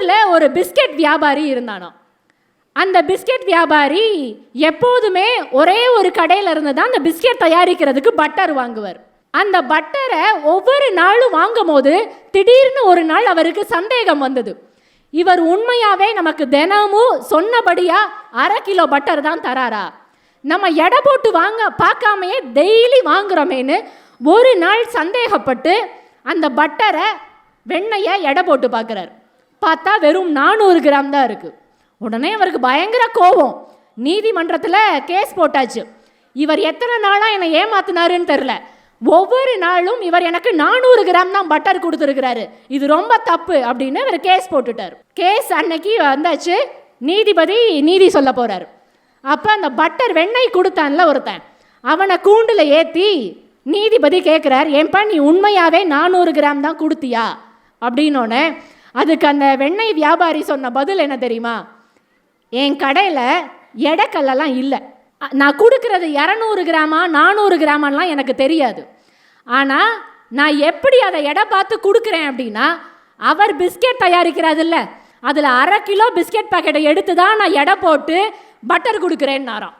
ஊரில் ஒரு பிஸ்கெட் வியாபாரி இருந்தானோ. அந்த பிஸ்கெட் வியாபாரி எப்போதுமே ஒரே ஒரு கடையில் இருந்து தான் அந்த பிஸ்கெட் தயாரிக்கிறதுக்கு பட்டர் வாங்குவார். அந்த பட்டரை ஒவ்வொரு நாளும் வாங்கும் போது திடீர்னு ஒரு நாள் அவருக்கு சந்தேகம் வந்தது. இவர் உண்மையாகவே நமக்கு தினமும் சொன்னபடியாக 1/2 கிலோ பட்டர் தான் தராரா, நம்ம எடை போட்டு பார்க்காமையே டெய்லி வாங்குறோமேன்னு ஒரு நாள் சந்தேகப்பட்டு அந்த பட்டரை வெண்ணெயை எடை போட்டு பார்க்குறாரு. பார்த்தா வெறும் 400 கிராம் தான் இருக்குது. உடனே அவருக்கு பயங்கர கோபம். நீதிமன்றத்தில் கேஸ் போட்டாச்சு. இவர் எத்தனை நாளாக என்னை ஏமாத்தினாருன்னு தெரில. ஒவ்வொரு நாளும் இவர் எனக்கு 400 கிராம் தான் பட்டர் கொடுத்துருக்கிறாரு, இது ரொம்ப தப்பு அப்படின்னு இவர் கேஸ் போட்டுட்டார். கேஸ் அன்னைக்கு வந்தாச்சு. நீதிபதி நீதி சொல்ல போகிறார். அப்போ அந்த பட்டர் வெண்ணெய் கொடுத்தான்ல ஒருத்தன், அவனை கூண்டில் ஏற்றி நீதிபதி கேட்குறார், ஏன்பா நீ உண்மையாகவே 400 கிராம் தான் கொடுத்தியா அப்படின்னோடனே அதுக்கு அந்த வெண்ணெய் வியாபாரி சொன்ன பதில் என்ன தெரியுமா? என் கடையில் எடைக்கல்லாம் இல்லை, நான் கொடுக்கறது 200 கிராமா 400 கிராமான்லாம் எனக்கு தெரியாது. ஆனால் நான் எப்படி அதை எடை பார்த்து கொடுக்குறேன் அப்படின்னா, அவர் பிஸ்கெட் தயாரிக்கிறாரு இல்லை, அதில் 1/2 கிலோ பிஸ்கெட் பாக்கெட்டை எடுத்து தான் நான் எடை போட்டு பட்டர் கொடுக்குறேன்னாராம்.